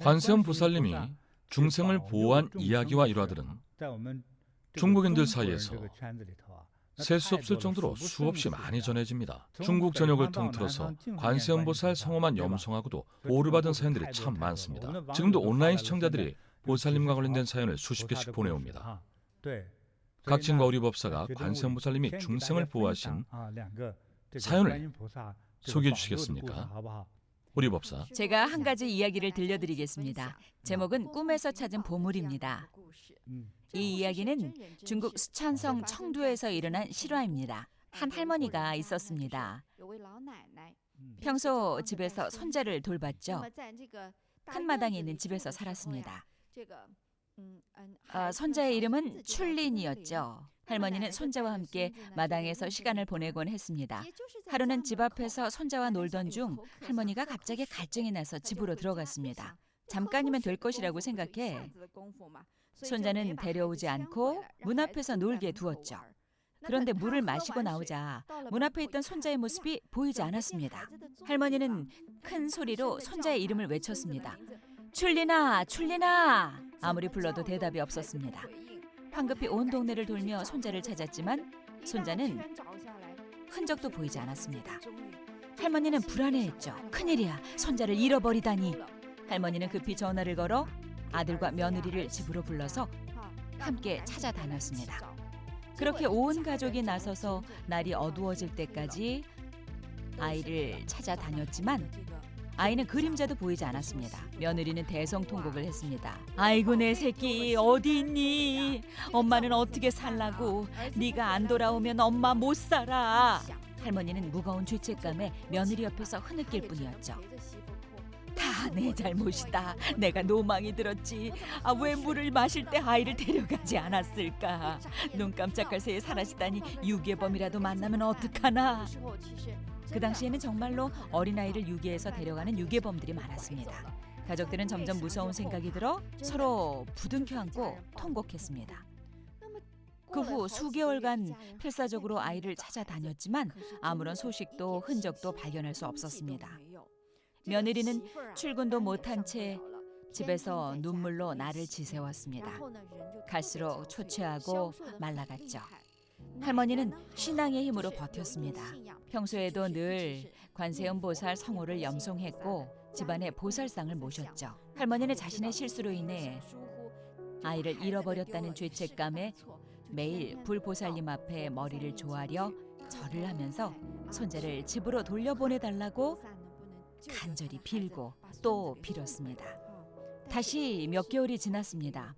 관세음 보살님이 중생을 보호한 이야기와 일화들은 중국인들 사이에서 셀 수 없을 정도로 수없이 많이 전해집니다. 중국 전역을 통틀어서 관세음 보살 성호만 염송하고도 보호를 받은 사연들이 참 많습니다. 지금도 온라인 시청자들이 보살님과 관련된 사연을 수십 개씩 보내옵니다. 각진과 우리 법사가 관세음 보살님이 중생을 보호하신 사연을 소개해 주시겠습니까? 우리 법사. 제가 한 가지 이야기를 들려드리겠습니다. 제목은 꿈에서 찾은 보물입니다. 이 이야기는 중국 수촨성 청두에서 일어난 실화입니다. 한 할머니가 있었습니다. 평소 집에서 손자를 돌봤죠. 큰 마당에 있는 집에서 살았습니다. 손자의 이름은 출린이었죠. 할머니는 손자와 함께 마당에서 시간을 보내곤 했습니다. 하루는 집 앞에서 손자와 놀던 중 할머니가 갑자기 갈증이 나서 집으로 들어갔습니다. 잠깐이면 될 것이라고 생각해 손자는 데려오지 않고 문 앞에서 놀게 두었죠. 그런데 물을 마시고 나오자 문 앞에 있던 손자의 모습이 보이지 않았습니다. 할머니는 큰 소리로 손자의 이름을 외쳤습니다. 출린아, 출린아! 아무리 불러도 대답이 없었습니다. 황급히 온 동네를 돌며 손자를 찾았지만 손자는 흔적도 보이지 않았습니다. 할머니는 불안해했죠. 큰일이야, 손자를 잃어버리다니. 할머니는 급히 전화를 걸어 아들과 며느리를 집으로 불러서 함께 찾아다녔습니다. 그렇게 온 가족이 나서서 날이 어두워질 때까지 아이를 찾아다녔지만 아이는 그림자도 보이지 않았습니다. 며느리는 대성통곡을 했습니다. 아이고 내 새끼 어디 있니? 엄마는 어떻게 살라고? 네가 안 돌아오면 엄마 못 살아. 할머니는 무거운 죄책감에 며느리 옆에서 흐느낄 뿐이었죠. 다 내 잘못이다. 내가 노망이 들었지. 왜 물을 마실 때 아이를 데려가지 않았을까? 눈 깜짝할 새에 사라지다니 유괴범이라도 만나면 어떡하나. 그 당시에는 정말로 어린아이를 유괴해서 데려가는 유괴범들이 많았습니다. 가족들은 점점 무서운 생각이 들어 서로 부둥켜 안고 통곡했습니다. 그 후 수개월간 필사적으로 아이를 찾아다녔지만 아무런 소식도 흔적도 발견할 수 없었습니다. 며느리는 출근도 못한 채 집에서 눈물로 나를 지새웠습니다. 갈수록 초췌하고 말라갔죠. 할머니는 신앙의 힘으로 버텼습니다. 평소에도 늘 관세음 보살 성호를 염송했고 집안에 보살상을 모셨죠. 할머니는 자신의 실수로 인해 아이를 잃어버렸다는 죄책감에 매일 불보살님 앞에 머리를 조아려 절을 하면서 손자를 집으로 돌려보내달라고 간절히 빌고 또 빌었습니다. 다시 몇 개월이 지났습니다.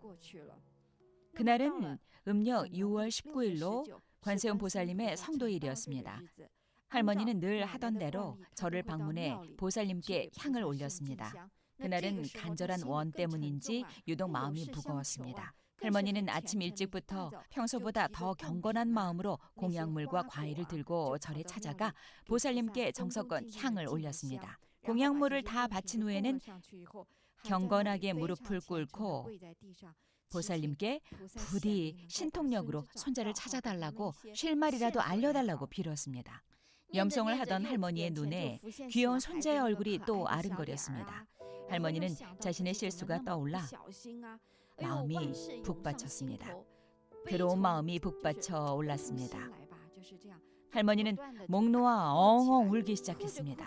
그날은 음력 6월 19일로 관세음 보살님의 성도일이었습니다. 할머니는 늘 하던 대로 절을 방문해 보살님께 향을 올렸습니다. 그날은 간절한 원 때문인지 유독 마음이 무거웠습니다. 할머니는 아침 일찍부터 평소보다 더 경건한 마음으로 공약물과 과일을 들고 절에 찾아가 보살님께 정성껏 향을 올렸습니다. 공약물을 다 바친 후에는 경건하게 무릎을 꿇고 보살님께 부디 신통력으로 손자를 찾아달라고 실말이라도 알려달라고 빌었습니다. 염송을 하던 할머니의 눈에 귀여운 손자의 얼굴이 또 아른거렸습니다. 할머니는 자신의 실수가 떠올라 마음이 북받쳤습니다. 괴로운 마음이 북받쳐 올랐습니다. 할머니는 목 놓아 엉엉 울기 시작했습니다.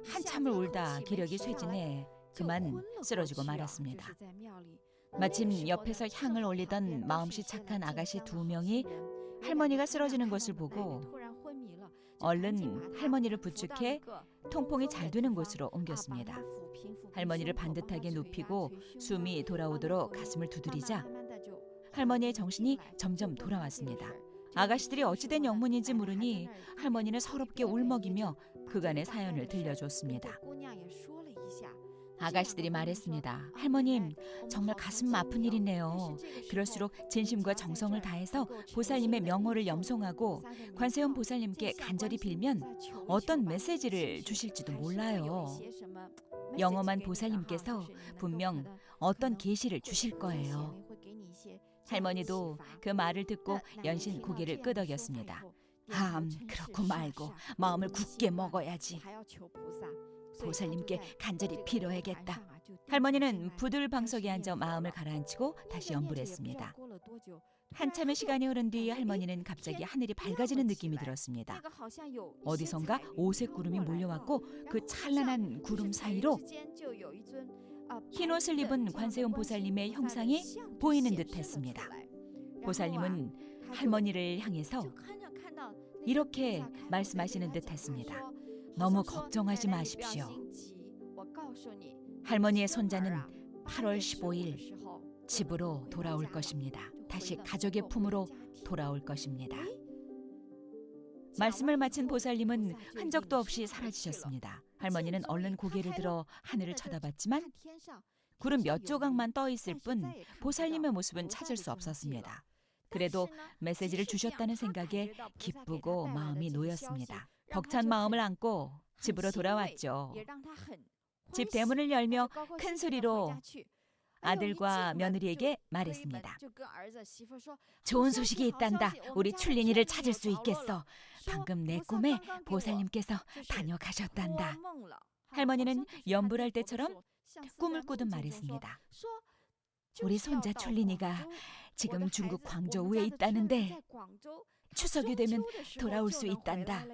한참을 울다 기력이 쇠진해 그만 쓰러지고 말았습니다. 마침 옆에서 향을 올리던 마음씨 착한 아가씨 2명이 할머니가 쓰러지는 것을 보고 얼른 할머니를 부축해 통풍이 잘 되는 곳으로 옮겼습니다. 할머니를 반듯하게 눕히고 숨이 돌아오도록 가슴을 두드리자 할머니의 정신이 점점 돌아왔습니다. 아가씨들이 어찌된 영문인지 모르니 할머니는 서럽게 울먹이며 그간의 사연을 들려줬습니다. 아가씨들이 말했습니다. 할머님, 정말 가슴 아픈 일이네요. 그럴수록 진심과 정성을 다해서 보살님의 명호를 염송하고 관세음 보살님께 간절히 빌면 어떤 메시지를 주실지도 몰라요. 영험한 보살님께서 분명 어떤 계시를 주실 거예요. 할머니도 그 말을 듣고 연신 고개를 끄덕였습니다. 그렇고 말고 마음을 굳게 먹어야지. 보살님께 간절히 빌어야겠다. 할머니는 부들방석에 앉아 마음을 가라앉히고 다시 연불을 했습니다. 한참의 시간이 흐른 뒤 할머니는 갑자기 하늘이 밝아지는 느낌이 들었습니다. 어디선가 오색 구름이 몰려왔고 그 찬란한 구름 사이로 흰 옷을 입은 관세음 보살님의 형상이 보이는 듯했습니다. 보살님은 할머니를 향해서 이렇게 말씀하시는 듯했습니다. 너무 걱정하지 마십시오. 할머니의 손자는 8월 15일 집으로 돌아올 것입니다. 다시 가족의 품으로 돌아올 것입니다. 말씀을 마친 보살님은 흔적도 없이 사라지셨습니다. 할머니는 얼른 고개를 들어 하늘을 쳐다봤지만 구름 몇 조각만 떠 있을 뿐 보살님의 모습은 찾을 수 없었습니다. 그래도 메시지를 주셨다는 생각에 기쁘고 마음이 놓였습니다. 벅찬 마음을 안고 집으로 돌아왔죠. 집 대문을 열며 큰 소리로 아들과 며느리에게 말했습니다. 좋은 소식이 있단다. 우리 출린이를 찾을 수 있겠어. 방금 내 꿈에 보살님께서 다녀가셨단다. 할머니는 연불할 때처럼 꿈을 꾸듯 말했습니다. 우리 손자 출린이가 지금 중국 광저우에 있다는데 추석이 되면 돌아올 수 있단다.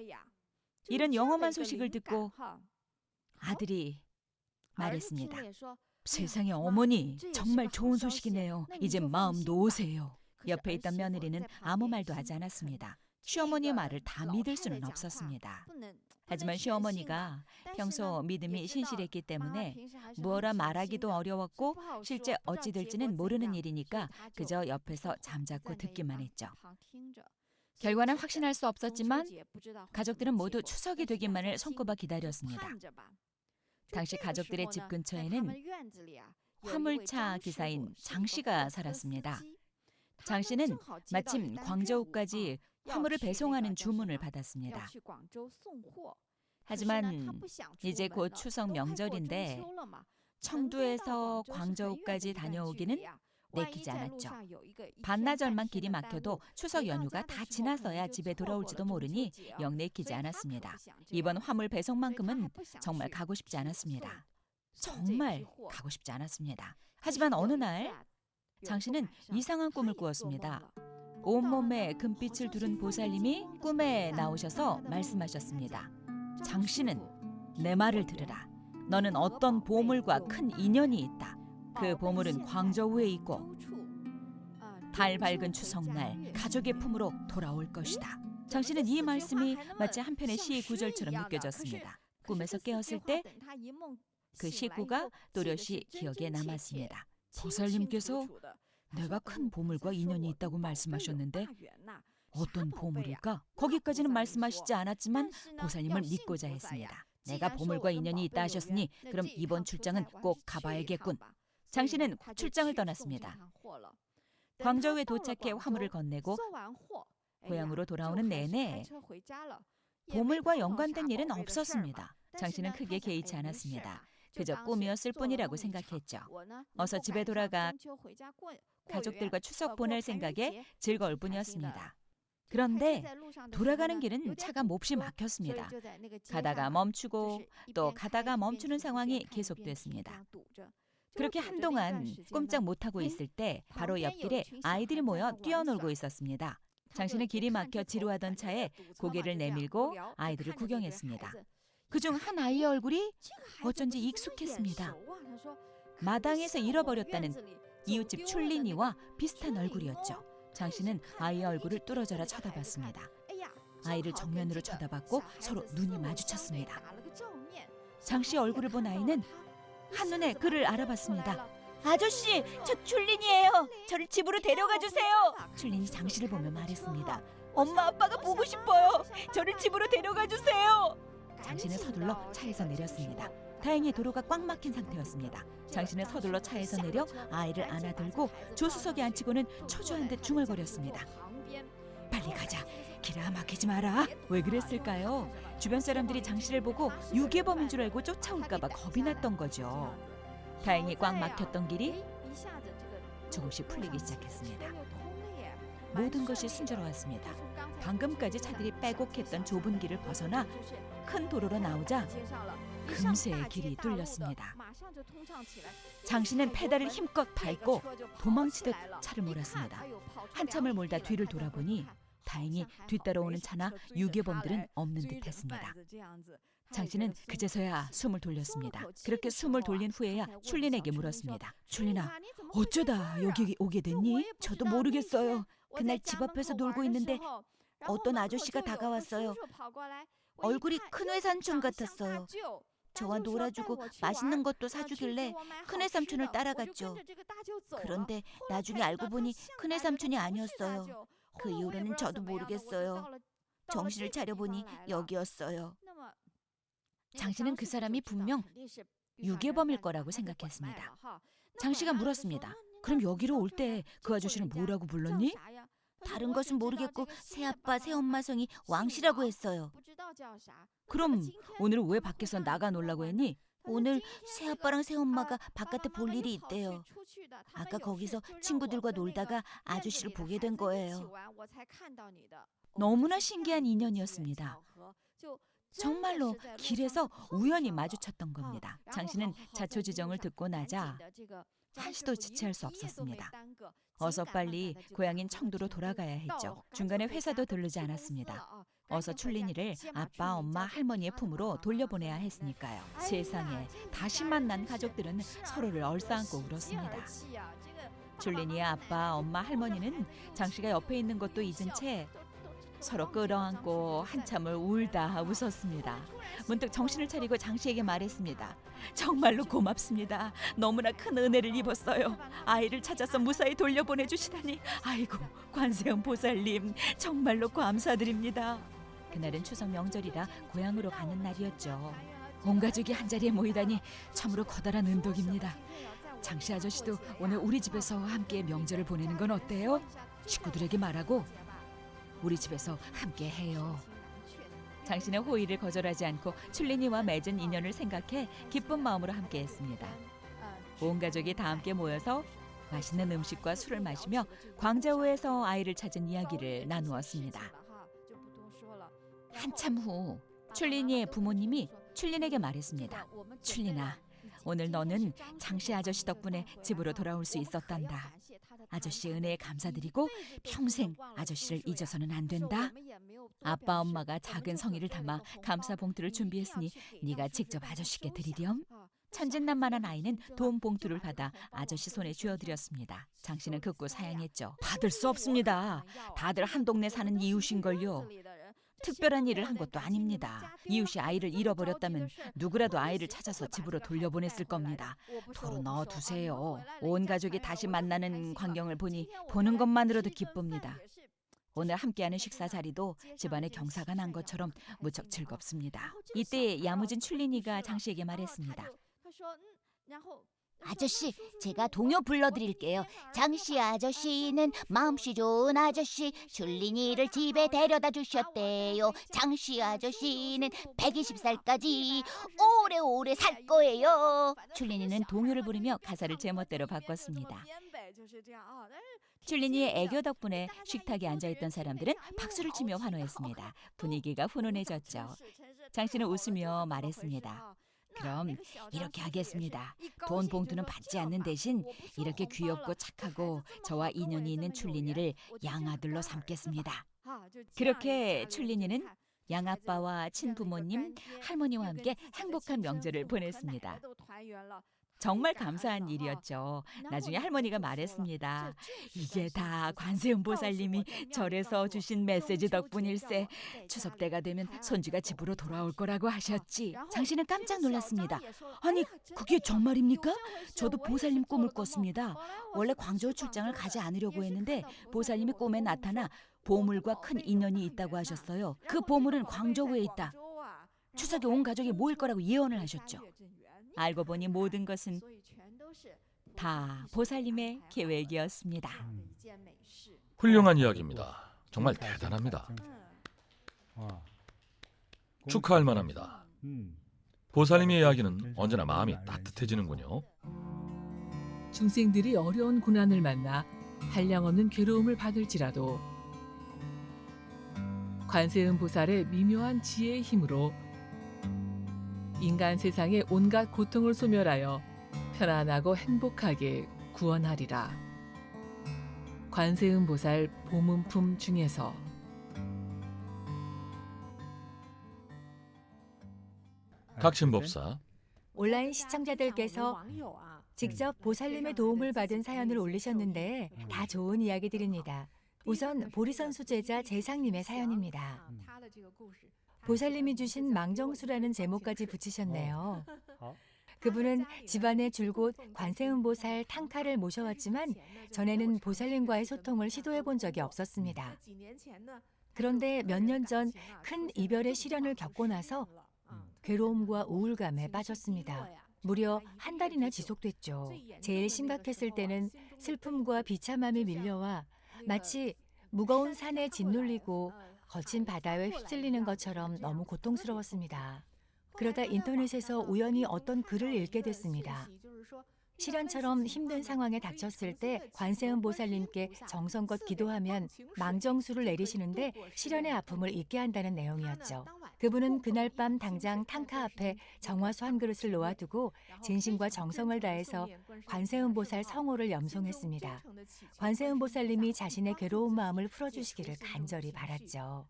이런 영험한 소식을 듣고 아들이 말했습니다. 세상에 어머니, 정말 좋은 소식이네요. 이제 마음 놓으세요. 옆에 있던 며느리는 아무 말도 하지 않았습니다. 시어머니의 말을 다 믿을 수는 없었습니다. 하지만 시어머니가 평소 믿음이 신실했기 때문에 뭐라 말하기도 어려웠고 실제 어찌 될지는 모르는 일이니까 그저 옆에서 잠자코 듣기만 했죠. 결과는 확신할 수 없었지만 가족들은 모두 추석이 되기만을 손꼽아 기다렸습니다. 당시 가족들의 집 근처에는 화물차 기사인 장 씨가 살았습니다. 장 씨는 마침 광저우까지 화물을 배송하는 주문을 받았습니다. 하지만 이제 곧 추석 명절인데 청두에서 광저우까지 다녀오기는 내키지 않았죠. 반나절만 길이 막혀도 추석 연휴가 다 지나서야 집에 돌아올지도 모르니 영 내키지 않았습니다. 이번 화물 배송만큼은 정말 가고 싶지 않았습니다. 정말 가고 싶지 않았습니다. 하지만 어느 날 장 씨는 이상한 꿈을 꾸었습니다. 온몸에 금빛을 두른 보살님이 꿈에 나오셔서 말씀하셨습니다. 장 씨는 내 말을 들으라. 너는 어떤 보물과 큰 인연이 있다. 그 보물은 광저우에 있고 달 밝은 추석날 가족의 품으로 돌아올 것이다. 장 씨는 이 말씀이 마치 한편의 시의 구절처럼 느껴졌습니다. 꿈에서 깨었을 때 그 시구가 또렷이 기억에 남았습니다. 보살님께서 내가 큰 보물과 인연이 있다고 말씀하셨는데 어떤 보물일까? 거기까지는 말씀하시지 않았지만 보살님을 믿고자 했습니다. 내가 보물과 인연이 있다 하셨으니 그럼 이번 출장은 꼭 가봐야겠군. 장 씨는 출장을 떠났습니다. 광저우에 도착해 화물을 건네고 고향으로 돌아오는 내내 보물과 연관된 일은 없었습니다. 장 씨는 크게 개의치 않았습니다. 그저 꿈이었을 뿐이라고 생각했죠. 어서 집에 돌아가 가족들과 추석 보낼 생각에 즐거울 뿐이었습니다. 그런데 돌아가는 길은 차가 몹시 막혔습니다. 가다가 멈추고 또 가다가 멈추는 상황이 계속됐습니다. 그렇게 한동안 꼼짝 못하고 있을 때 바로 옆길에 아이들이 모여 뛰어놀고 있었습니다. 장 씨는 길이 막혀 지루하던 차에 고개를 내밀고 아이들을 구경했습니다. 그중 한 아이의 얼굴이 어쩐지 익숙했습니다. 마당에서 잃어버렸다는 이웃집 출린이와 비슷한 얼굴이었죠. 장 씨는 아이의 얼굴을 뚫어져라 쳐다봤습니다. 아이를 정면으로 쳐다봤고 서로 눈이 마주쳤습니다. 장 씨 얼굴을 본 아이는 한눈에 그를 알아봤습니다. 아저씨, 저 출린이에요. 저를 집으로 데려가 주세요. 출린이 장 씨를 보며 말했습니다. 엄마, 아빠가 보고 싶어요. 저를 집으로 데려가 주세요. 장 씨는 서둘러 차에서 내렸습니다. 다행히 도로가 꽉 막힌 상태였습니다. 장 씨는 서둘러 차에서 내려 아이를 안아들고 조수석에 앉히고는 초조한 듯 중얼거렸습니다. 빨리 가자. 기라 막히지 마라. 왜 그랬을까요? 주변 사람들이 장 씨를 보고 유괴범인 줄 알고 쫓아올까 봐 겁이 났던 거죠. 다행히 꽉 막혔던 길이 조금씩 풀리기 시작했습니다. 모든 것이 순조로웠습니다. 방금까지 차들이 빼곡했던 좁은 길을 벗어나 큰 도로로 나오자 금세 길이 뚫렸습니다. 장 씨는 페달을 힘껏 밟고 도망치듯 차를 몰았습니다. 한참을 몰다 뒤를 돌아보니 다행히 뒤따라오는 차나 유괴범들은 없는 듯했습니다. 장 씨는 그제서야 숨을 돌렸습니다. 그렇게 숨을 돌린 후에야 출린에게 물었습니다. 출린아, 어쩌다 여기 오게 됐니? 저도 모르겠어요. 그날 집 앞에서 놀고 있는데 어떤 아저씨가 다가왔어요. 얼굴이 큰 외삼촌 같았어요. 저와 놀아주고 맛있는 것도 사주길래 큰 외삼촌을 따라갔죠. 그런데 나중에 알고 보니 큰 외삼촌이 아니었어요. 그 이후로는 저도 모르겠어요. 정신을 차려보니 여기였어요. 장 씨는 그 사람이 분명 유괴범일 거라고 생각했습니다. 장 씨가 물었습니다. 그럼 여기로 올 때 그 아저씨는 뭐라고 불렀니? 다른 것은 모르겠고 새아빠 새엄마 성이 왕씨라고 했어요. 그럼 오늘은 왜 밖에서 나가 놀라고 했니? 오늘 새아빠랑 새엄마가 바깥에 볼 일이 있대요. 아까 거기서 친구들과 놀다가 아저씨를 보게 된 거예요. 너무나 신기한 인연이었습니다. 정말로 길에서 우연히 마주쳤던 겁니다. 장 씨는 자초지정을 듣고 나자 한시도 지체할 수 없었습니다. 어서 빨리 고향인 청두로 돌아가야 했죠. 중간에 회사도 들르지 않았습니다. 어서 출린이를 아빠, 엄마, 할머니의 품으로 돌려보내야 했으니까요. 세상에, 다시 만난 가족들은 서로를 얼싸안고 울었습니다. 출린이의 아빠, 엄마, 할머니는 장 씨가 옆에 있는 것도 잊은 채 서로 끌어안고 한참을 울다 웃었습니다. 문득 정신을 차리고 장 씨에게 말했습니다. 정말로 고맙습니다. 너무나 큰 은혜를 입었어요. 아이를 찾아서 무사히 돌려보내주시다니. 아이고, 관세음 보살님 정말로 감사드립니다. 그날은 추석 명절이라 고향으로 가는 날이었죠. 온 가족이 한자리에 모이다니 참으로 커다란 은덕입니다. 장 씨 아저씨도 오늘 우리 집에서 함께 명절을 보내는 건 어때요? 식구들에게 말하고 우리 집에서 함께 해요. 장 씨는 호의를 거절하지 않고 출린이와 맺은 인연을 생각해 기쁜 마음으로 함께했습니다. 온 가족이 다 함께 모여서 맛있는 음식과 술을 마시며 광저우에서 아이를 찾은 이야기를 나누었습니다. 한참 후 출린이의 부모님이 출린에게 말했습니다. 출린아, 오늘 너는 장 씨 아저씨 덕분에 집으로 돌아올 수 있었단다. 아저씨의 은혜에 감사드리고 평생 아저씨를 잊어서는 안 된다. 아빠 엄마가 작은 성의를 담아 감사 봉투를 준비했으니 네가 직접 아저씨께 드리렴. 천진난만한 아이는 돈 봉투를 받아 아저씨 손에 쥐어드렸습니다. 장 씨는 극구 사양했죠. 받을 수 없습니다. 다들 한 동네 사는 이웃인걸요. 특별한 일을 한 것도 아닙니다. 이웃이 아이를 잃어버렸다면 누구라도 아이를 찾아서 집으로 돌려보냈을 겁니다. 도로 넣어두세요. 온 가족이 다시 만나는 광경을 보니 보는 것만으로도 기쁩니다. 오늘 함께하는 식사 자리도 집안에 경사가 난 것처럼 무척 즐겁습니다. 이때 야무진 출린이가 장 씨에게 말했습니다. 아저씨, 제가 동요 불러드릴게요. 장씨 아저씨는 마음씨 좋은 아저씨, 출린이를 집에 데려다 주셨대요. 장씨 아저씨는 120살까지 오래오래 살 거예요. 출린이는 동요를 부르며 가사를 제멋대로 바꿨습니다. 출린이의 애교 덕분에 식탁에 앉아있던 사람들은 박수를 치며 환호했습니다. 분위기가 훈훈해졌죠. 장 씨는 웃으며 말했습니다. 그럼 이렇게 하겠습니다. 돈 봉투는 받지 않는 대신 이렇게 귀엽고 착하고 저와 인연이 있는 출린이를 양아들로 삼겠습니다. 그렇게 출린이는 양아빠와 친부모님, 할머니와 함께 행복한 명절을 보냈습니다. 정말 감사한 일이었죠. 나중에 할머니가 말했습니다. 이게 다 관세음 보살님이 절에서 주신 메시지 덕분일세. 추석 때가 되면 손주가 집으로 돌아올 거라고 하셨지. 장 씨는 깜짝 놀랐습니다. 아니, 그게 정말입니까? 저도 보살님 꿈을 꿨습니다. 원래 광저우 출장을 가지 않으려고 했는데 보살님이 꿈에 나타나 보물과 큰 인연이 있다고 하셨어요. 그 보물은 광저우에 있다. 추석에 온 가족이 모일 거라고 예언을 하셨죠. 알고 보니 모든 것은 다 보살님의 계획이었습니다. 훌륭한 이야기입니다. 정말 대단합니다. 축하할 만합니다. 보살님의 이야기는 언제나 마음이 따뜻해지는군요. 중생들이 어려운 고난을 만나 한량없는 괴로움을 받을지라도 관세음 보살의 미묘한 지혜의 힘으로 인간 세상의 온갖 고통을 소멸하여 편안하고 행복하게 구원하리라. 관세음보살 보문품 중에서. 각신법사, 온라인 시청자들께서 직접 보살님의 도움을 받은 사연을 올리셨는데 다 좋은 이야기들입니다. 우선 보리선 수제자 재상님의 사연입니다. 보살님이 주신 망정수라는 제목까지 붙이셨네요. 그분은 집안의 줄곧 관세음보살 탕카를 모셔왔지만 전에는 보살님과의 소통을 시도해 본 적이 없었습니다. 그런데 몇 년 전 큰 이별의 시련을 겪고 나서 괴로움과 우울감에 빠졌습니다. 무려 한 달이나 지속됐죠. 제일 심각했을 때는 슬픔과 비참함이 밀려와 마치 무거운 산에 짓눌리고 거친 바다에 휩쓸리는 것처럼 너무 고통스러웠습니다. 그러다 인터넷에서 우연히 어떤 글을 읽게 됐습니다. 시련처럼 힘든 상황에 닥쳤을 때 관세음 보살님께 정성껏 기도하면 망정수를 내리시는데 시련의 아픔을 잊게 한다는 내용이었죠. 그분은 그날 밤 당장 탕카 앞에 정화수 한 그릇을 놓아두고 진심과 정성을 다해서 관세음 보살 성호를 염송했습니다. 관세음 보살님이 자신의 괴로운 마음을 풀어주시기를 간절히 바랐죠.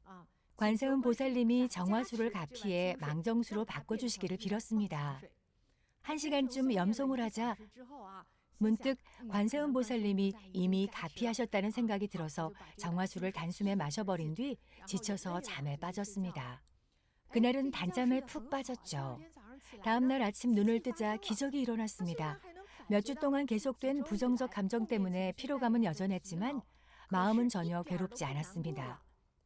관세음 보살님이 정화수를 가피해 망정수로 바꿔주시기를 빌었습니다. 1시간쯤 염송을 하자 문득 관세음 보살님이 이미 가피하셨다는 생각이 들어서 정화수를 단숨에 마셔버린 뒤 지쳐서 잠에 빠졌습니다. 그날은 단잠에 푹 빠졌죠. 다음 날 아침 눈을 뜨자 기적이 일어났습니다. 몇 주 동안 계속된 부정적 감정 때문에 피로감은 여전했지만 마음은 전혀 괴롭지 않았습니다.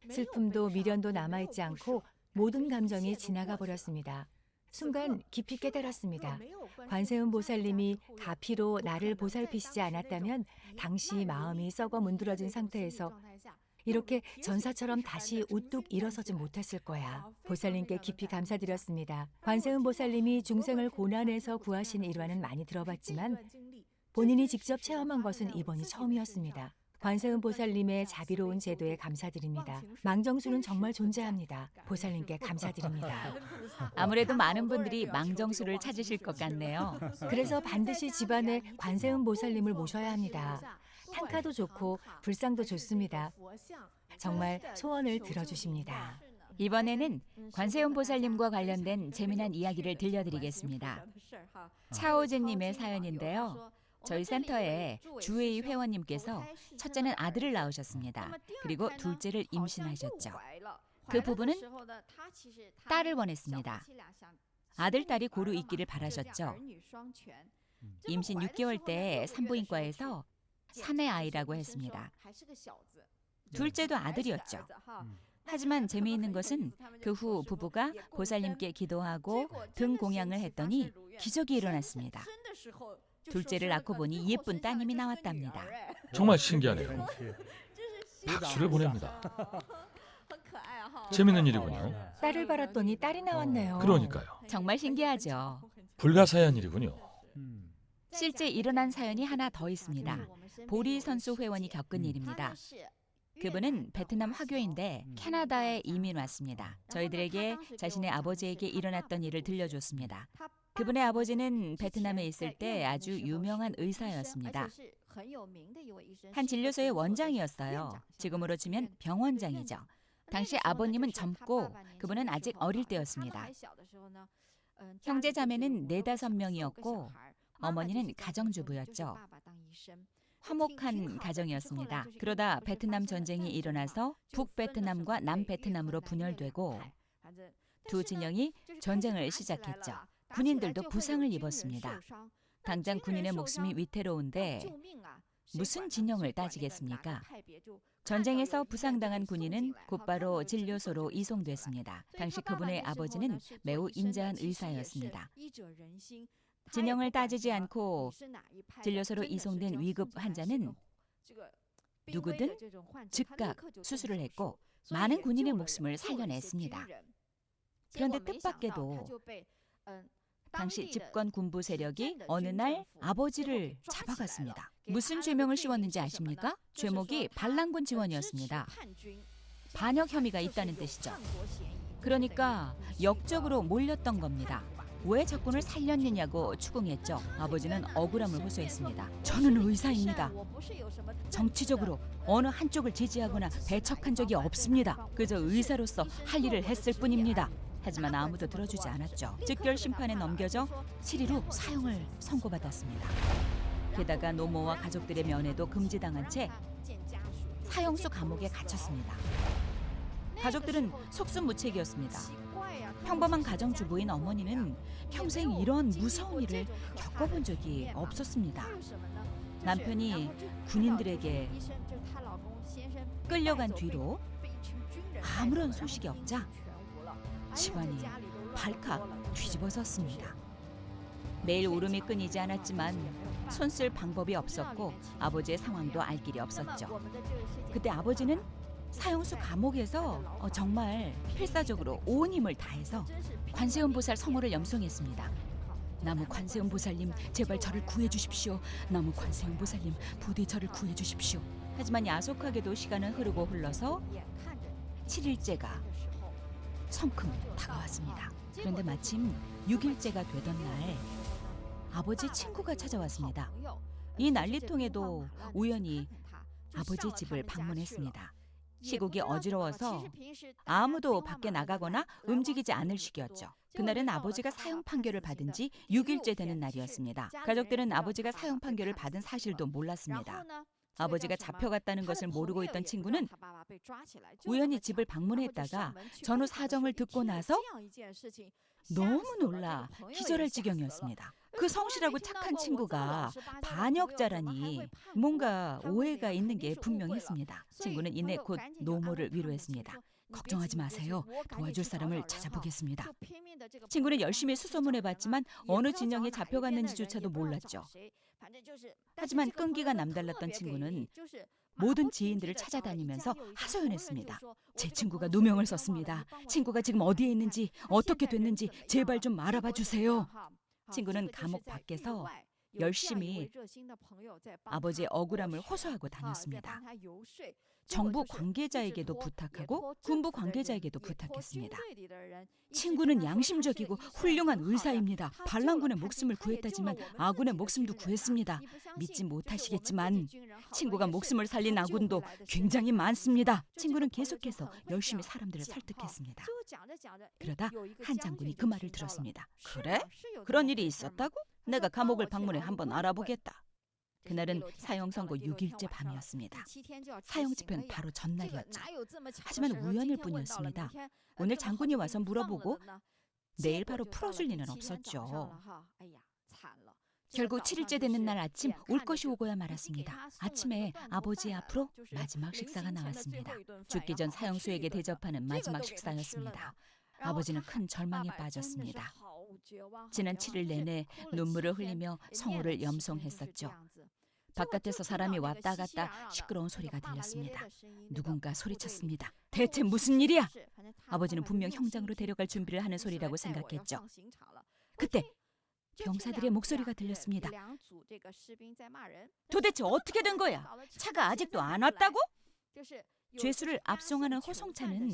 슬픔도 미련도 남아있지 않고 모든 감정이 지나가 버렸습니다. 순간 깊이 깨달았습니다. 관세음 보살님이 가피로 나를 보살피시지 않았다면 당시 마음이 썩어 문드러진 상태에서 이렇게 전사처럼 다시 우뚝 일어서지 못했을 거야. 보살님께 깊이 감사드렸습니다. 관세음 보살님이 중생을 고난에서 구하신 일화는 많이 들어봤지만 본인이 직접 체험한 것은 이번이 처음이었습니다. 관세음 보살님의 자비로운 제도에 감사드립니다. 망정수는 정말 존재합니다. 보살님께 감사드립니다. 아무래도 많은 분들이 망정수를 찾으실 것 같네요. 그래서 반드시 집안에 관세음 보살님을 모셔야 합니다. 탕카도 좋고 불상도 좋습니다. 정말 소원을 들어주십니다. 이번에는 관세음 보살님과 관련된 재미난 이야기를 들려드리겠습니다. 차오진님의 사연인데요. 저희 센터에 주회의 회원님께서 첫째는 아들을 낳으셨습니다. 그리고 둘째를 임신하셨죠. 그 부부는 딸을 원했습니다. 아들, 딸이 고루 있기를 바라셨죠. 임신 6개월 때 산부인과에서 사내 아이라고 했습니다. 둘째도 아들이었죠. 하지만 재미있는 것은 그 후 부부가 보살님께 기도하고 등 공양을 했더니 기적이 일어났습니다. 둘째를 낳고 보니 예쁜 따님이 나왔답니다. 정말 신기하네요. 박수를 보냅니다. 재밌는 일이군요. 딸을 바랐더니 딸이 나왔네요. 그러니까요. 정말 신기하죠. 불가사의한 일이군요. 실제 일어난 사연이 하나 더 있습니다. 보리 선수 회원이 겪은 일입니다. 그분은 베트남 화교인데 캐나다에 이민 왔습니다. 저희들에게 자신의 아버지에게 일어났던 일을 들려줬습니다. 그분의 아버지는 베트남에 있을 때 아주 유명한 의사였습니다. 한 진료소의 원장이었어요. 지금으로 치면 병원장이죠. 당시 아버님은 젊고 그분은 아직 어릴 때였습니다. 형제 자매는 4-5명이었고 어머니는 가정주부였죠. 화목한 가정이었습니다. 그러다 베트남 전쟁이 일어나서 북베트남과 남베트남으로 분열되고 두 진영이 전쟁을 시작했죠. 군인들도 부상을 입었습니다. 당장 군인의 목숨이 위태로운데 무슨 진영을 따지겠습니까? 전쟁에서 부상당한 군인은 곧바로 진료소로 이송됐습니다. 당시 그분의 아버지는 매우 인자한 의사였습니다. 진영을 따지지 않고 진료소로 이송된 위급 환자는 누구든 즉각 수술을 했고 많은 군인의 목숨을 살려냈습니다. 그런데 뜻밖에도 당시 집권 군부 세력이 어느 날 아버지를 잡아갔습니다. 무슨 죄명을 씌웠는지 아십니까? 죄목이 반란군 지원이었습니다. 반역 혐의가 있다는 뜻이죠. 그러니까 역적으로 몰렸던 겁니다. 왜 적군을 살렸느냐고 추궁했죠. 아버지는 억울함을 호소했습니다. 저는 의사입니다. 정치적으로 어느 한쪽을 지지하거나 배척한 적이 없습니다. 그저 의사로서 할 일을 했을 뿐입니다. 하지만 아무도 들어주지 않았죠. 즉결 심판에 넘겨져 7일 후 사형을 선고받았습니다. 게다가 노모와 가족들의 면회도 금지당한 채 사형수 감옥에 갇혔습니다. 가족들은 속수무책이었습니다. 평범한 가정주부인 어머니는 평생 이런 무서운 일을 겪어본 적이 없었습니다. 남편이 군인들에게 끌려간 뒤로 아무런 소식이 없자 집안이 발칵 뒤집어졌습니다. 매일 울음이 끊이지 않았지만 손 쓸 방법이 없었고 아버지의 상황도 알 길이 없었죠. 그때 아버지는 사형수 감옥에서 정말 필사적으로 온 힘을 다해서 관세음보살 성호를 염송했습니다. 나무 관세음보살님 제발 저를 구해주십시오. 나무 관세음보살님 부디 저를 구해주십시오. 하지만 야속하게도 시간은 흐르고 흘러서 7일째가 성큼 다가왔습니다. 그런데 마침 6일째가 되던 날 아버지 친구가 찾아왔습니다. 이 난리통에도 우연히 아버지 집을 방문했습니다. 시국이 어지러워서 아무도 밖에 나가거나 움직이지 않을 시기였죠. 그날은 아버지가 사형 판결을 받은 지 6일째 되는 날이었습니다. 가족들은 아버지가 사형 판결을 받은 사실도 몰랐습니다. 아버지가 잡혀갔다는 것을 모르고 있던 친구는 우연히 집을 방문했다가 전후 사정을 듣고 나서 너무 놀라 기절할 지경이었습니다. 그 성실하고 착한 친구가 반역자라니 뭔가 오해가 있는 게 분명했습니다. 친구는 이내 곧 노모를 위로했습니다. 걱정하지 마세요. 도와줄 사람을 찾아보겠습니다. 친구는 열심히 수소문해봤지만 어느 진영에 잡혀갔는지조차도 몰랐죠. 하지만 끈기가 남달랐던 친구는 모든 지인들을 찾아다니면서 하소연했습니다. 제 친구가 누명을 썼습니다. 친구가 지금 어디에 있는지 어떻게 됐는지 제발 좀 알아봐 주세요. 친구는 감옥 밖에서 열심히 아버지의 억울함을 호소하고 다녔습니다. 정부 관계자에게도 부탁하고 군부 관계자에게도 부탁했습니다. 친구는 양심적이고 훌륭한 의사입니다. 반란군의 목숨을 구했다지만 아군의 목숨도 구했습니다. 믿지 못하시겠지만 친구가 목숨을 살린 아군도 굉장히 많습니다. 친구는 계속해서 열심히 사람들을 설득했습니다. 그러다 한 장군이 그 말을 들었습니다. 그래? 그런 일이 있었다고? 내가 감옥을 방문해 한번 알아보겠다. 그날은 사형 선고 6일째 밤이었습니다. 사형 집행 바로 전날이었죠. 하지만 우연일 뿐이었습니다. 오늘 장군이 와서 물어보고 내일 바로 풀어줄 리는 없었죠. 결국 7일째 되는 날 아침 올 것이 오고야 말았습니다. 아침에 아버지 앞으로 마지막 식사가 나왔습니다. 죽기 전 사형수에게 대접하는 마지막 식사였습니다. 아버지는 큰 절망에 빠졌습니다. 지난 7일 내내 눈물을 흘리며 성호를 염송했었죠. 바깥에서 사람이 왔다 갔다 시끄러운 소리가 들렸습니다. 누군가 소리쳤습니다. 대체 무슨 일이야? 아버지는 분명 형장으로 데려갈 준비를 하는 소리라고 생각했죠. 그때 병사들의 목소리가 들렸습니다. 도대체 어떻게 된 거야? 차가 아직도 안 왔다고? 죄수를 압송하는 호송차는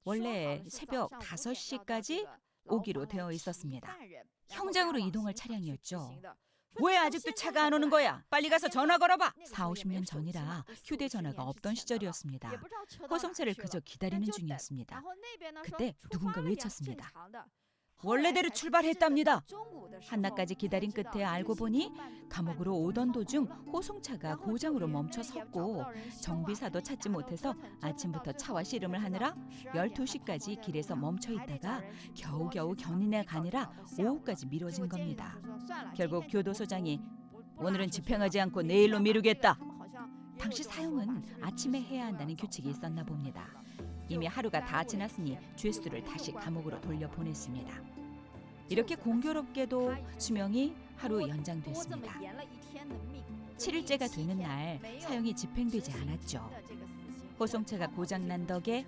원래 새벽 5시까지 오기로 되어 있었습니다. 형장으로 이동할 차량이었죠. 왜 아직도 차가 안 오는 거야? 빨리 가서 전화 걸어봐. 40-50년 전이라 휴대전화가 없던 시절이었습니다. 호송차를 그저 기다리는 중이었습니다. 그때 누군가 외쳤습니다. 원래대로 출발했답니다. 한낮까지 기다린 끝에 알고 보니 감옥으로 오던 도중 호송차가 고장으로 멈춰 섰고 정비사도 찾지 못해서 아침부터 차와 씨름을 하느라 12시까지 길에서 멈춰 있다가 겨우겨우 견인해 가느라 오후까지 미뤄진 겁니다. 결국 교도소장이 오늘은 집행하지 않고 내일로 미루겠다. 당시 사형은 아침에 해야 한다는 규칙이 있었나 봅니다. 이미 하루가 다 지났으니 죄수를 다시 감옥으로 돌려보냈습니다. 이렇게 공교롭게도 수명이 하루 연장됐습니다. 7일째가 되는 날 사형이 집행되지 않았죠. 호송차가 고장난 덕에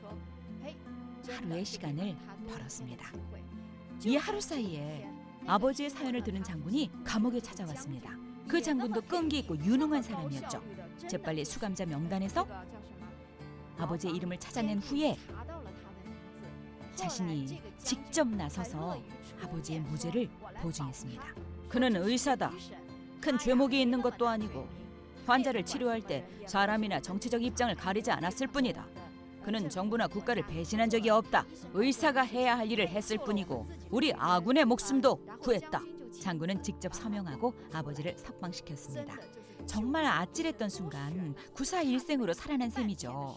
하루의 시간을 벌었습니다. 이 하루 사이에 아버지의 사연을 들은 장군이 감옥에 찾아왔습니다. 그 장군도 끈기 있고 유능한 사람이었죠. 재빨리 수감자 명단에서 아버지의 이름을 찾아낸 후에 자신이 직접 나서서 아버지의 무죄를 보증했습니다. 그는 의사다. 큰 죄목이 있는 것도 아니고 환자를 치료할 때 사람이나 정치적 입장을 가리지 않았을 뿐이다. 그는 정부나 국가를 배신한 적이 없다. 의사가 해야 할 일을 했을 뿐이고 우리 아군의 목숨도 구했다. 장군은 직접 서명하고 아버지를 석방시켰습니다. 정말 아찔했던 순간 구사일생으로 살아난 셈이죠.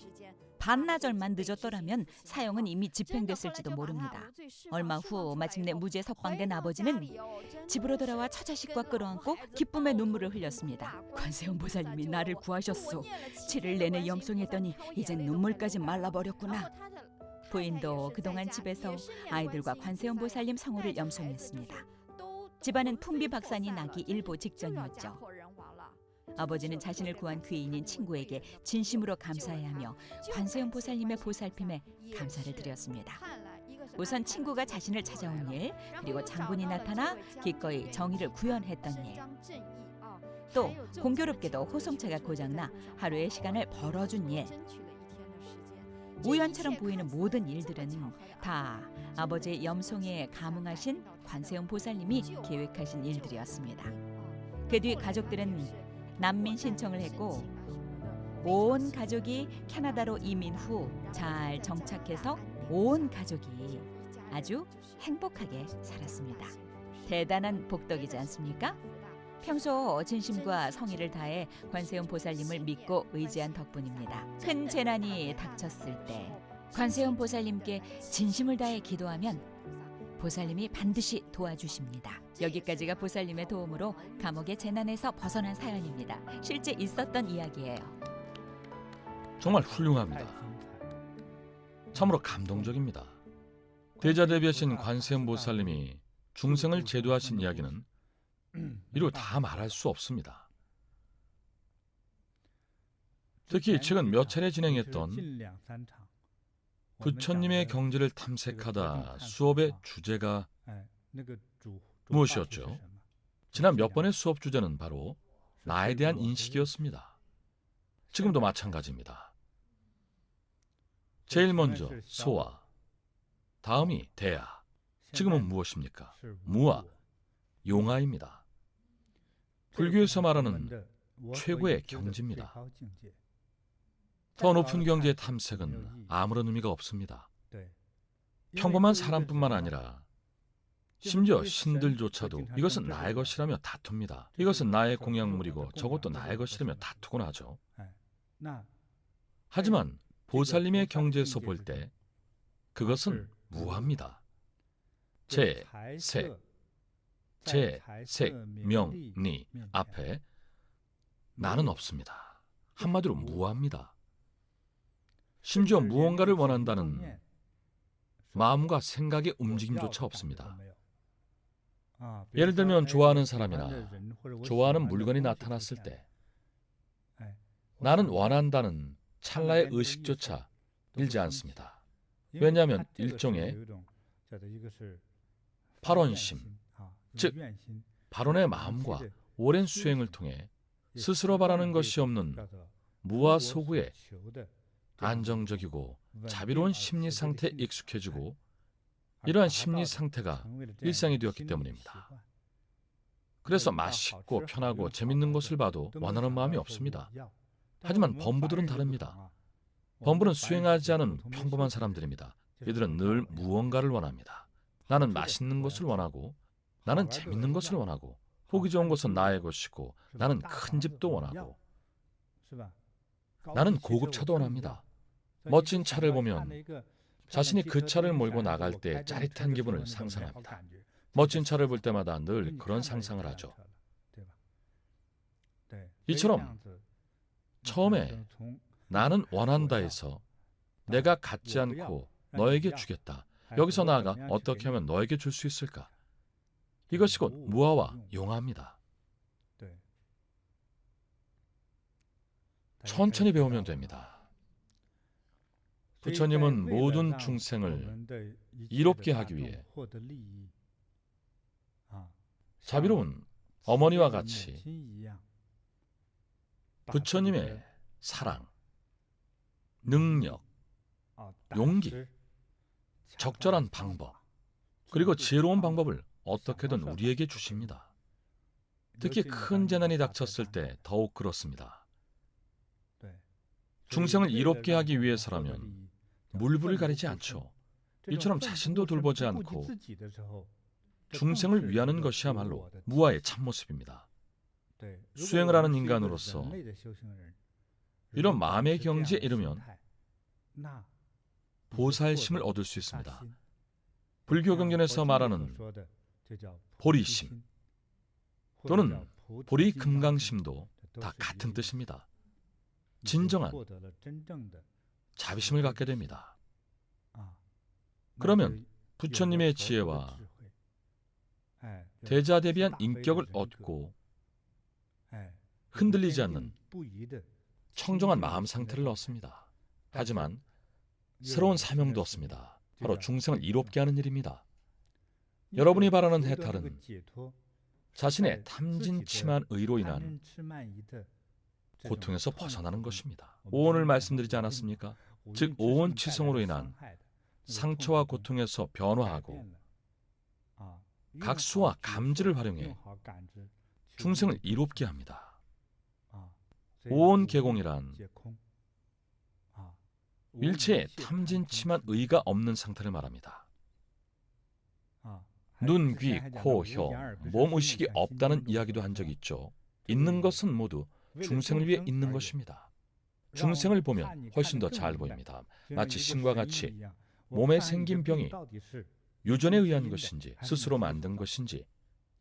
반나절만 늦었더라면 사형은 이미 집행됐을지도 모릅니다. 얼마 후 마침내 무죄 석방된 아버지는 집으로 돌아와 처자식과 끌어안고 기쁨의 눈물을 흘렸습니다. 관세음 보살님이 나를 구하셨소. 7일 내내 염송했더니 이젠 눈물까지 말라버렸구나. 부인도 그동안 집에서 아이들과 관세음 보살님 성호를 염송했습니다. 집안은 풍비박산이 나기 일보 직전이었죠. 아버지는 자신을 구한 귀인인 친구에게 진심으로 감사해야 하며 관세음 보살님의 보살핌에 감사를 드렸습니다. 우선 친구가 자신을 찾아온 일, 그리고 장군이 나타나 기꺼이 정의를 구현했던 일, 또 공교롭게도 호송차가 고장나 하루의 시간을 벌어준 일. 우연처럼 보이는 모든 일들은 다 아버지의 염송에 감응하신 관세음 보살님이 계획하신 일들이었습니다. 그 뒤 가족들은 난민 신청을 했고 온 가족이 캐나다로 이민 후 잘 정착해서 온 가족이 아주 행복하게 살았습니다. 대단한 복덕이지 않습니까? 평소 진심과 성의를 다해 관세음 보살님을 믿고 의지한 덕분입니다. 큰 재난이 닥쳤을 때 관세음 보살님께 진심을 다해 기도하면 보살님이 반드시 도와주십니다. 여기까지가 보살님의 도움으로 감옥의 재난에서 벗어난 사연입니다. 실제 있었던 이야기예요. 정말 훌륭합니다. 참으로 감동적입니다. 대자대비하신 관세음 보살님이 중생을 제도하신 이야기는 이루 다 말할 수 없습니다. 특히 최근 몇 차례 진행했던 부처님의 경지를 탐색하다 수업의 주제가 무엇이었죠? 지난 몇 번의 수업 주제는 바로 나에 대한 인식이었습니다. 지금도 마찬가지입니다. 제일 먼저 소와, 다음이 대야, 지금은 무엇입니까? 무와, 용화입니다. 불교에서 말하는 최고의 경지입니다. 더 높은 경지의 탐색은 아무런 의미가 없습니다. 평범한 사람뿐만 아니라 심지어 신들조차도 이것은 나의 것이라며 다툽니다. 이것은 나의 공약물이고 저것도 나의 것이라며 다투곤 하죠. 하지만 보살님의 경지에서 볼 때 그것은 무합니다. 제, 색, 명, 니 앞에 나는 없습니다. 한마디로 무합니다. 심지어 무언가를 원한다는 마음과 생각의 움직임조차 없습니다. 예를 들면 좋아하는 사람이나 좋아하는 물건이 나타났을 때 나는 원한다는 찰나의 의식조차 일지 않습니다. 왜냐하면 일종의 발원심, 즉 발원의 마음과 오랜 수행을 통해 스스로 바라는 것이 없는 무와 소구의 안정적이고 자비로운 심리 상태에 익숙해지고 이러한 심리 상태가 일상이 되었기 때문입니다. 그래서 맛있고 편하고 재밌는 것을 봐도 원하는 마음이 없습니다. 하지만 범부들은 다릅니다. 범부는 수행하지 않은 평범한 사람들입니다. 이들은 늘 무언가를 원합니다. 나는 맛있는 것을 원하고 나는 재밌는 것을 원하고 보기 좋은 것은 나의 것이고 나는 큰 집도 원하고 나는 고급 차도 원합니다. 멋진 차를 보면 자신이 그 차를 몰고 나갈 때 짜릿한 기분을 상상합니다. 멋진 차를 볼 때마다 늘 그런 상상을 하죠. 이처럼 처음에 나는 원한다에서 내가 갖지 않고 너에게 주겠다. 여기서 나아가 어떻게 하면 너에게 줄 수 있을까? 이것이 곧 무아와 용화입니다. 천천히 배우면 됩니다. 부처님은 모든 중생을 이롭게 하기 위해 자비로운 어머니와 같이 부처님의 사랑, 능력, 용기, 적절한 방법, 그리고 지혜로운 방법을 어떻게든 우리에게 주십니다. 특히 큰 재난이 닥쳤을 때 더욱 그렇습니다. 중생을 이롭게 하기 위해서라면 물불을 가리지 않죠. 이처럼 자신도 돌보지 않고 중생을 위하는 것이야말로 무아의 참모습입니다. 수행을 하는 인간으로서 이런 마음의 경지에 이르면 보살심을 얻을 수 있습니다. 불교 경전에서 말하는 보리심 또는 보리금강심도 다 같은 뜻입니다. 진정한 자비심을 갖게 됩니다. 그러면 부처님의 지혜와 대자대비한 인격을 얻고 흔들리지 않는 청정한 마음 상태를 얻습니다. 하지만 새로운 사명도 얻습니다. 바로 중생을 이롭게 하는 일입니다. 여러분이 바라는 해탈은 자신의 탐진치만 의로 인한 고통에서 벗어나는 것입니다. 오온을 말씀드리지 않았습니까? 즉 오온치성으로 인한 상처와 고통에서 변화하고 각수와 감지를 활용해 중생을 이롭게 합니다. 오온개공이란 일체의 탐진치만 의가 없는 상태를 말합니다. 눈, 귀, 코, 혀, 몸 의식이 없다는 이야기도 한 적이 있죠. 있는 것은 모두 중생을 위해 있는 것입니다. 중생을 보면 훨씬 더 잘 보입니다. 마치 신과 같이 몸에 생긴 병이 유전에 의한 것인지 스스로 만든 것인지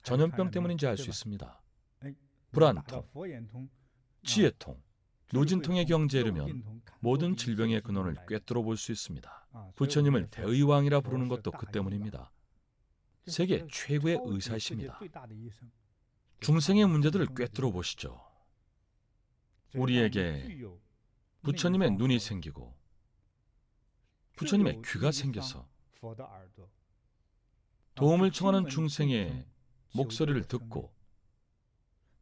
전염병 때문인지 알 수 있습니다. 불안통, 지혜통, 노진통의 경지에 이르면 모든 질병의 근원을 꿰뚫어 볼 수 있습니다. 부처님을 대의왕이라 부르는 것도 그 때문입니다. 세계 최고의 의사이십니다. 중생의 문제들을 꿰뚫어 보시죠. 우리에게 부처님의 눈이 생기고 부처님의 귀가 생겨서 도움을 청하는 중생의 목소리를 듣고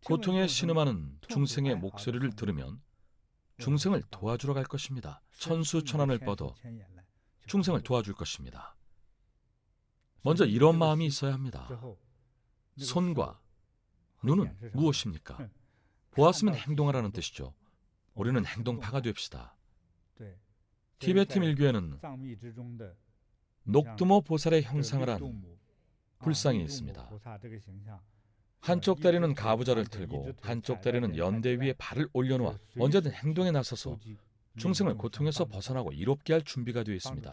고통에 신음하는 중생의 목소리를 들으면 중생을 도와주러 갈 것입니다. 천수천안을 뻗어 중생을 도와줄 것입니다. 먼저 이런 마음이 있어야 합니다. 손과 눈은 무엇입니까? 보았으면 행동하라는 뜻이죠. 우리는 행동파가 됩시다. 티베트 밀교에는 녹두모 보살의 형상을 한 불상이 있습니다. 한쪽 다리는 가부좌를 틀고 한쪽 다리는 연대 위에 발을 올려놓아 언제든 행동에 나서서 중생을 고통에서 벗어나고 이롭게 할 준비가 되어 있습니다.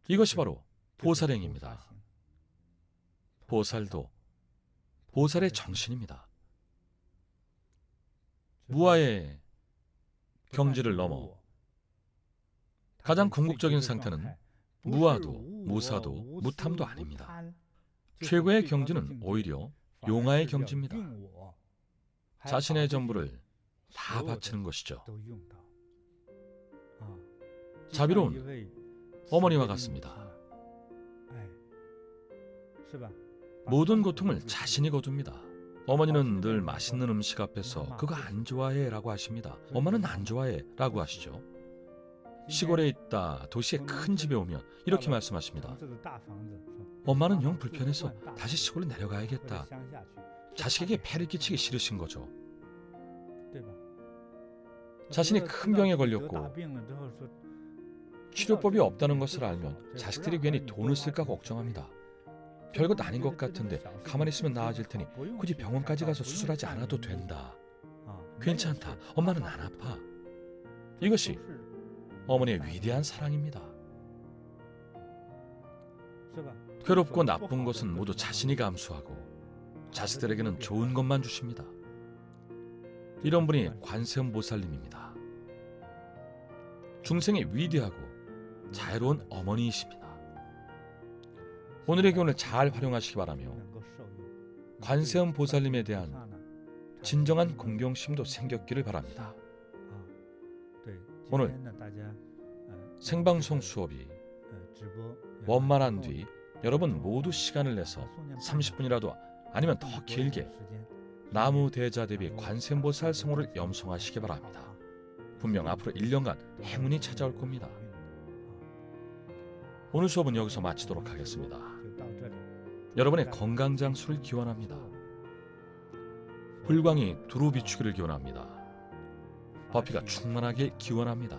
이것이 바로 보살행입니다. 보살도 보살의 정신입니다. 무아의 경지를 넘어 가장 궁극적인 상태는 무아도 무사도 무탐도 아닙니다. 최고의 경지는 오히려 용화의 경지입니다. 자신의 전부를 다 바치는 것이죠. 자비로운 어머니와 같습니다. 모든 고통을 자신이 거둡니다. 어머니는 늘 맛있는 음식 앞에서 그거 안 좋아해 라고 하십니다. 엄마는 안 좋아해 라고 하시죠. 시골에 있다 도시의 큰 집에 오면 이렇게 말씀하십니다. 엄마는 영 불편해서 다시 시골에 내려가야겠다. 자식에게 폐를 끼치기 싫으신 거죠. 자신이 큰 병에 걸렸고 치료법이 없다는 것을 알면 자식들이 괜히 돈을 쓸까 걱정합니다. 별것 아닌 것 같은데 가만히 있으면 나아질 테니 굳이 병원까지 가서 수술하지 않아도 된다. 괜찮다. 엄마는 안 아파. 이것이 어머니의 위대한 사랑입니다. 괴롭고 나쁜 것은 모두 자신이 감수하고 자식들에게는 좋은 것만 주십니다. 이런 분이 관세음보살님입니다. 중생의 위대하고 자애로운 어머니이십니다. 오늘의 교훈을 잘 활용하시기 바라며 관세음보살님에 대한 진정한 공경심도 생겼기를 바랍니다. 오늘 생방송 수업이 원만한 뒤 여러분 모두 시간을 내서 30분이라도 아니면 더 길게 나무대자대비 관세음보살 성호를 염송하시기 바랍니다. 분명 앞으로 1년간 행운이 찾아올 겁니다. 오늘 수업은 여기서 마치도록 하겠습니다. 여러분의 건강 장수를 기원합니다. 불광이 두루 비추기를 기원합니다. 버피가 충만하길 기원합니다.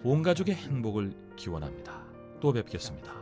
온 가족의 행복을 기원합니다. 또 뵙겠습니다.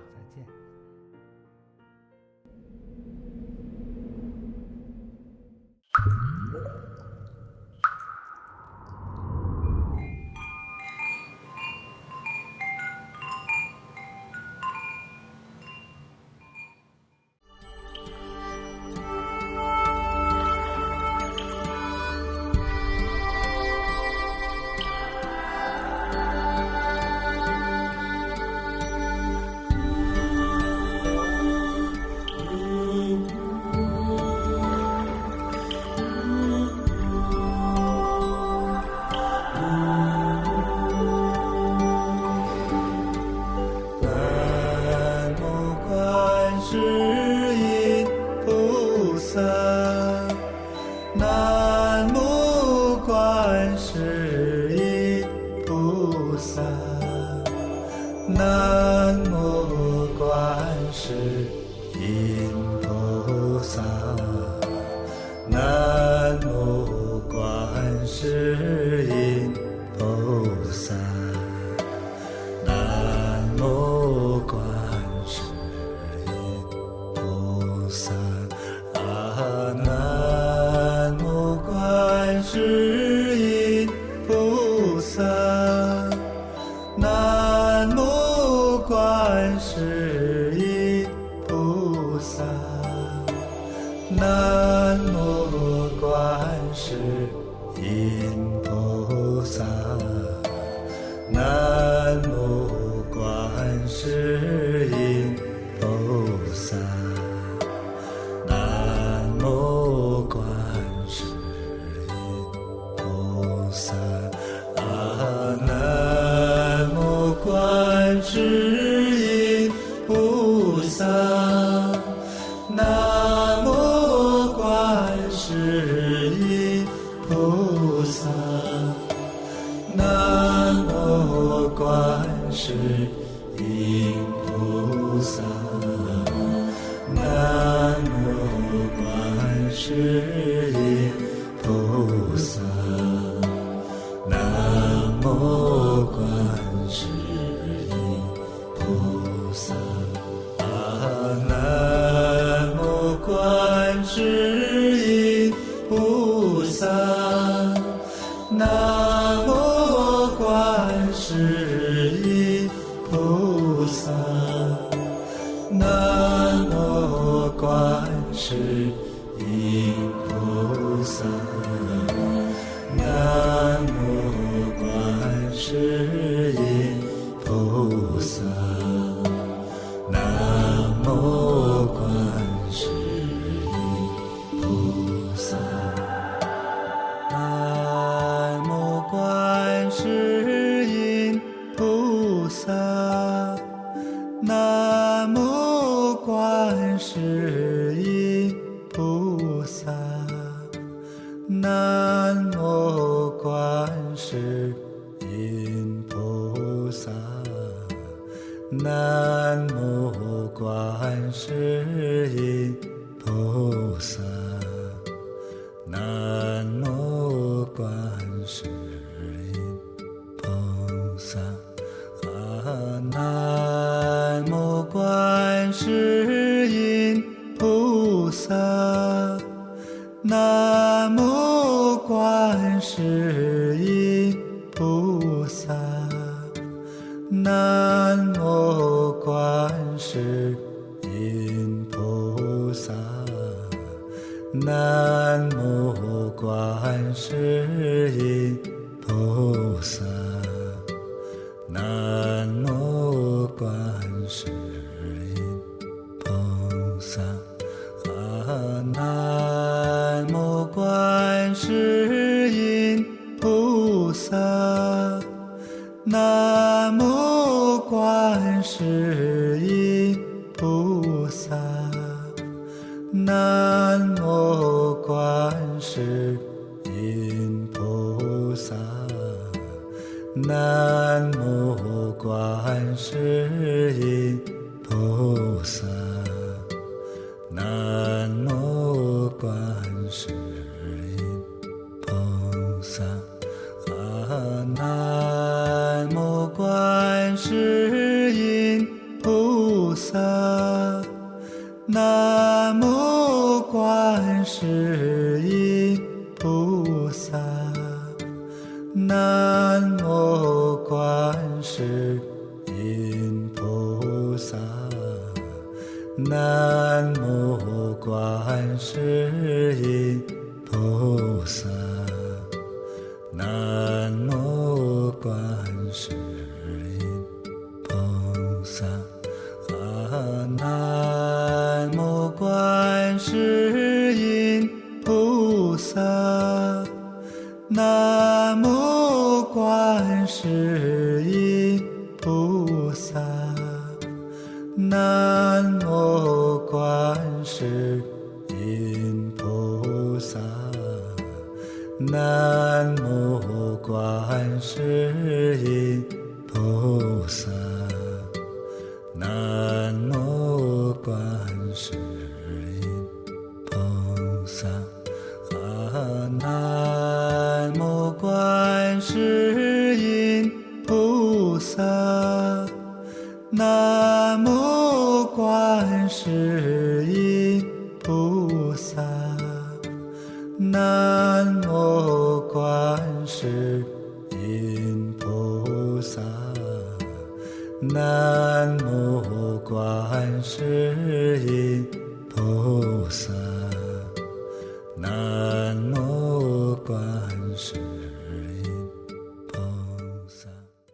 난무 관세음보살 观世音菩萨，南无观世音菩萨，南无观世音菩萨，南无观世音菩萨，南无观世音菩萨，南无观世音菩萨，南无观世音菩萨，南无观世音菩萨，南无观世音菩萨，南无观世音菩萨，南无观世音菩萨，南无观世音菩萨，南无观世音菩萨，南无观世音菩萨，南无观世音菩萨，南无观世音菩萨。